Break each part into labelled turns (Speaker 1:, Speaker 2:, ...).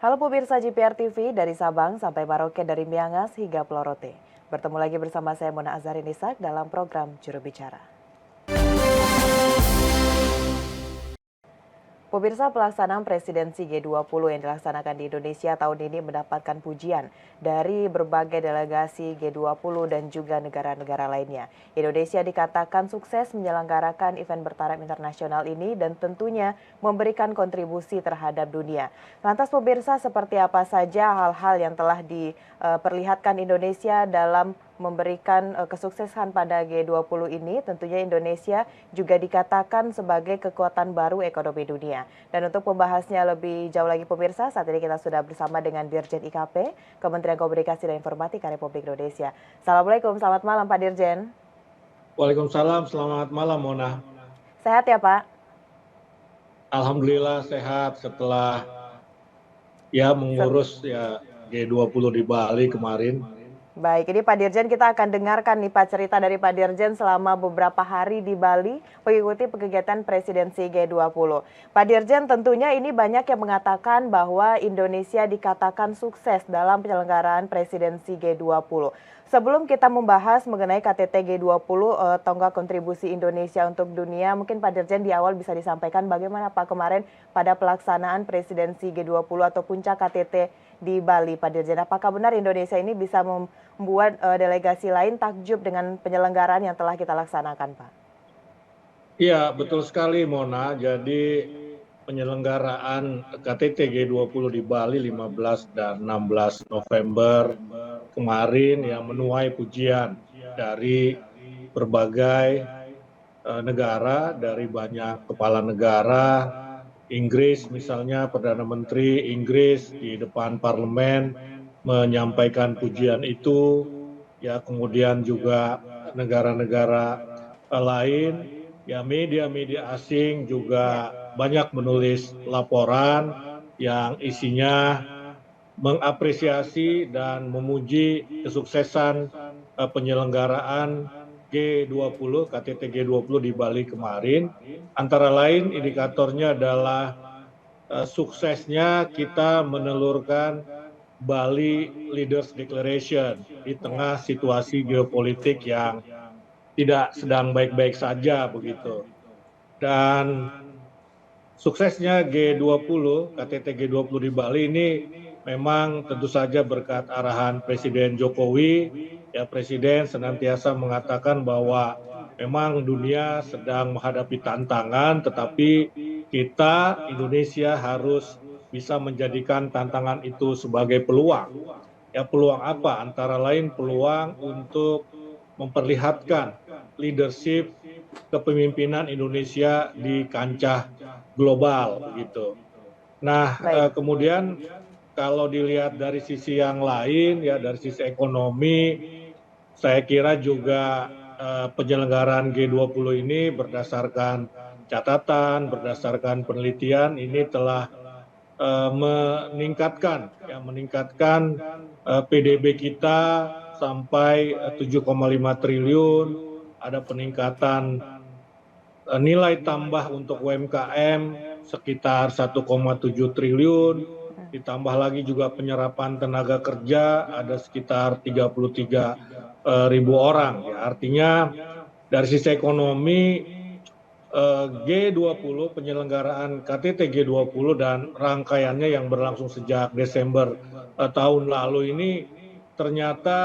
Speaker 1: Halo pemirsa GPR TV dari Sabang sampai Maroke, dari Miangas hingga Pulau Rote. Bertemu lagi bersama saya Mona Azharin Ishak dalam program Juru Bicara. Pemirsa, pelaksanaan presidensi G20 yang dilaksanakan di Indonesia tahun ini mendapatkan pujian dari berbagai delegasi G20 dan juga negara-negara lainnya. Indonesia dikatakan sukses menyelenggarakan event bertaraf internasional ini dan tentunya memberikan kontribusi terhadap dunia. Lantas pemirsa, seperti apa saja hal-hal yang telah diperlihatkan Indonesia dalam memberikan kesuksesan pada G20 ini? Tentunya Indonesia juga dikatakan sebagai kekuatan baru ekonomi dunia. Dan untuk membahasnya lebih jauh lagi pemirsa, saat ini kita sudah bersama dengan Dirjen IKP, Kementerian Komunikasi dan Informatika Republik Indonesia. Assalamualaikum, selamat malam Pak Dirjen.
Speaker 2: Waalaikumsalam, selamat malam Mona.
Speaker 1: Sehat ya Pak?
Speaker 2: Alhamdulillah sehat setelah mengurus G20 di Bali kemarin.
Speaker 1: Baik, ini Pak Dirjen, kita akan dengarkan nih Pak cerita dari Pak Dirjen selama beberapa hari di Bali mengikuti kegiatan presidensi G20. Pak Dirjen, tentunya ini banyak yang mengatakan bahwa Indonesia dikatakan sukses dalam penyelenggaraan presidensi G20. Sebelum kita membahas mengenai KTT G20, tonggak kontribusi Indonesia untuk dunia, mungkin Pak Dirjen di awal bisa disampaikan bagaimana Pak kemarin pada pelaksanaan presidensi G20 atau puncak KTT di Bali, Pak Dirjen. Apakah benar Indonesia ini bisa membuat delegasi lain takjub dengan penyelenggaraan yang telah kita laksanakan, Pak?
Speaker 2: Iya, betul sekali Mona. Jadi penyelenggaraan KTT G20 di Bali 15 dan 16 November kemarin yang menuai pujian dari berbagai negara, dari banyak kepala negara. Inggris misalnya, Perdana Menteri Inggris di depan parlemen menyampaikan pujian itu, kemudian juga negara-negara lain, media-media asing juga banyak menulis laporan yang isinya mengapresiasi dan memuji kesuksesan penyelenggaraan G20, KTT G20 di Bali kemarin. Antara lain indikatornya adalah suksesnya kita menelurkan Bali Leaders Declaration di tengah situasi geopolitik yang tidak sedang baik-baik saja begitu. Dan suksesnya G20, KTT G20 di Bali ini memang tentu saja berkat arahan Presiden Jokowi. Presiden senantiasa mengatakan bahwa memang dunia sedang menghadapi tantangan, tetapi kita Indonesia harus bisa menjadikan tantangan itu sebagai peluang. Peluang apa? Antara lain peluang untuk memperlihatkan leadership kepemimpinan Indonesia di kancah global begitu. Nah, kemudian kalau dilihat dari sisi yang lain, dari sisi ekonomi, saya kira juga penyelenggaraan G20 ini berdasarkan catatan, berdasarkan penelitian, ini telah meningkatkan PDB kita sampai 7,5 triliun, ada peningkatan nilai tambah untuk UMKM sekitar 1,7 triliun, ditambah lagi juga penyerapan tenaga kerja ada sekitar 33 ribu orang. Artinya dari sisi ekonomi G20, penyelenggaraan KTT G20 dan rangkaiannya yang berlangsung sejak Desember tahun lalu ini ternyata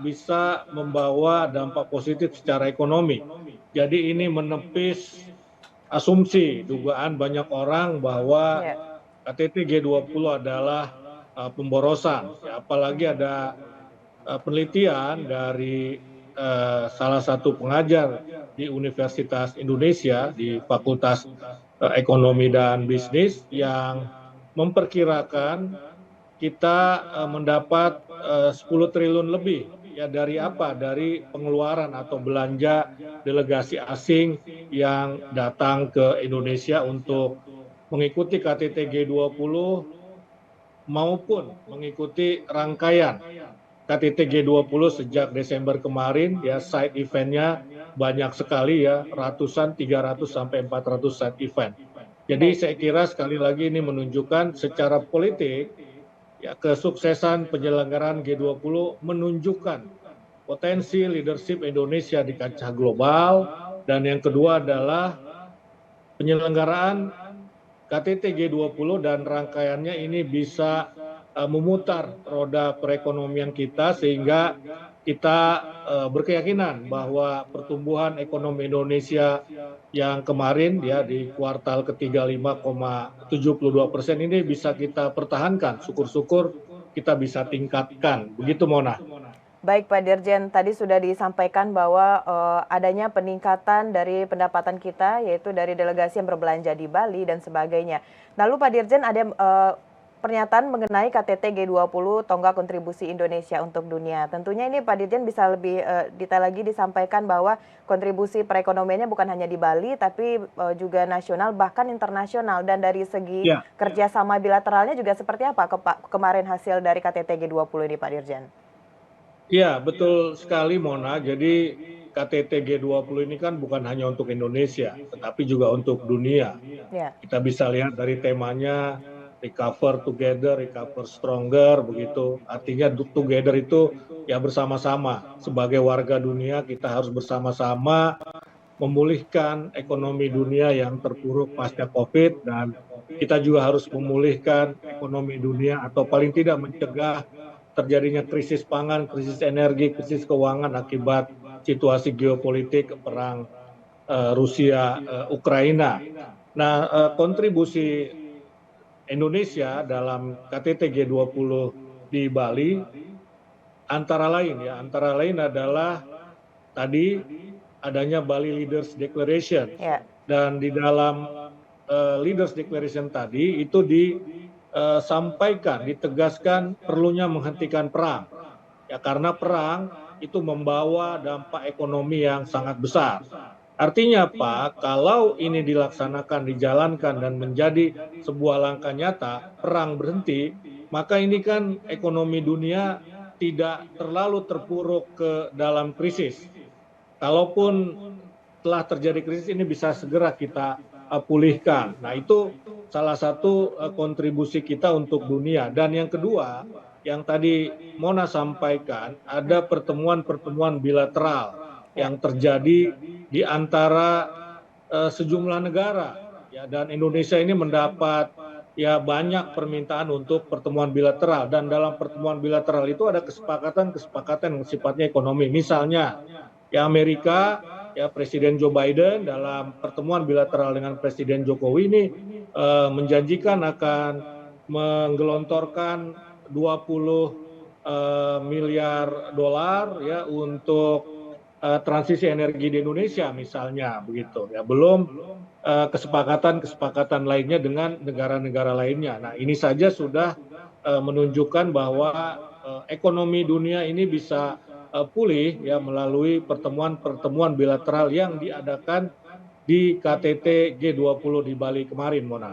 Speaker 2: bisa membawa dampak positif secara ekonomi. Jadi ini menepis asumsi, dugaan banyak orang bahwa KTT G20 adalah pemborosan. Apalagi ada penelitian dari salah satu pengajar di Universitas Indonesia di Fakultas Ekonomi dan Bisnis yang memperkirakan kita mendapat 10 triliun lebih dari apa? Dari pengeluaran atau belanja delegasi asing yang datang ke Indonesia untuk mengikuti KTT G20 maupun mengikuti rangkaian KTT G20 sejak Desember kemarin. Side eventnya banyak sekali, ratusan, 300 sampai 400 side event. Jadi saya kira sekali lagi ini menunjukkan secara politik ya kesuksesan penyelenggaraan G20 menunjukkan potensi leadership Indonesia di kancah global, dan yang kedua adalah penyelenggaraan KTT G20 dan rangkaiannya ini bisa memutar roda perekonomian kita sehingga kita berkeyakinan bahwa pertumbuhan ekonomi Indonesia yang kemarin ya di kuartal ketiga 5,72% ini bisa kita pertahankan. Syukur-syukur kita bisa tingkatkan. Begitu Mona.
Speaker 1: Baik Pak Dirjen, tadi sudah disampaikan bahwa adanya peningkatan dari pendapatan kita, yaitu dari delegasi yang berbelanja di Bali dan sebagainya. Lalu Pak Dirjen, ada pernyataan mengenai KTT G20 tonggak kontribusi Indonesia untuk dunia. Tentunya ini Pak Dirjen bisa lebih detail lagi disampaikan bahwa kontribusi perekonomiannya bukan hanya di Bali, tapi juga nasional bahkan internasional. Dan dari segi kerjasama bilateralnya juga seperti apa kemarin hasil dari KTT G20 ini Pak Dirjen?
Speaker 2: Iya, betul sekali Mona. Jadi KTT G20 ini kan bukan hanya untuk Indonesia, tetapi juga untuk dunia.
Speaker 1: Ya.
Speaker 2: Kita bisa lihat dari temanya recover together, recover stronger, begitu. Artinya together itu ya bersama-sama. Sebagai warga dunia kita harus bersama-sama memulihkan ekonomi dunia yang terpuruk pasca COVID, dan kita juga harus memulihkan ekonomi dunia atau paling tidak mencegah terjadinya krisis pangan, krisis energi, krisis keuangan akibat situasi geopolitik perang Rusia-Ukraina. Nah, kontribusi Indonesia dalam KTT G20 di Bali antara lain adalah tadi adanya Bali Leaders Declaration. Dan di dalam Leaders Declaration tadi itu disampaikan, ditegaskan perlunya menghentikan perang. Ya, karena perang itu membawa dampak ekonomi yang sangat besar. Artinya Pak, kalau ini dilaksanakan, dijalankan dan menjadi sebuah langkah nyata, perang berhenti, maka ini kan ekonomi dunia tidak terlalu terpuruk ke dalam krisis. Kalaupun telah terjadi krisis ini bisa segera kita pulihkan. Nah, itu salah satu kontribusi kita untuk dunia. Dan yang kedua, yang tadi Mona sampaikan, ada pertemuan-pertemuan bilateral yang terjadi di antara sejumlah negara. Ya, dan Indonesia ini mendapat ya banyak permintaan untuk pertemuan bilateral, dan dalam pertemuan bilateral itu ada kesepakatan yang sifatnya ekonomi. Misalnya ya Amerika, ya Presiden Joe Biden dalam pertemuan bilateral dengan Presiden Jokowi ini menjanjikan akan menggelontorkan 20 miliar dolar ya untuk transisi energi di Indonesia misalnya, begitu ya. Belum kesepakatan lainnya dengan negara-negara lainnya. Nah, ini saja sudah menunjukkan bahwa ekonomi dunia ini bisa pulih ya melalui pertemuan-pertemuan bilateral yang diadakan di KTT G20 di Bali kemarin, Mona.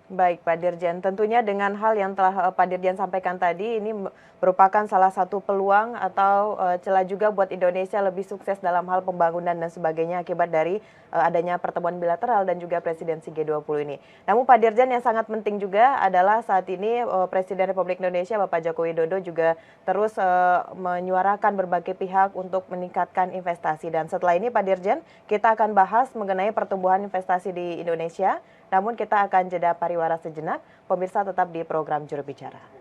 Speaker 1: Baik Pak Dirjen, tentunya dengan hal yang telah Pak Dirjen sampaikan tadi, ini merupakan salah satu peluang atau celah juga buat Indonesia lebih sukses dalam hal pembangunan dan sebagainya akibat dari adanya pertemuan bilateral dan juga presidensi G20 ini. Namun Pak Dirjen, yang sangat penting juga adalah saat ini Presiden Republik Indonesia Bapak Joko Widodo juga terus menyuarakan berbagai pihak untuk meningkatkan investasi. Dan setelah ini Pak Dirjen, kita akan bahas mengenai pertumbuhan investasi di Indonesia. Namun kita akan jeda pariwara sejenak, pemirsa tetap di program Juru Bicara.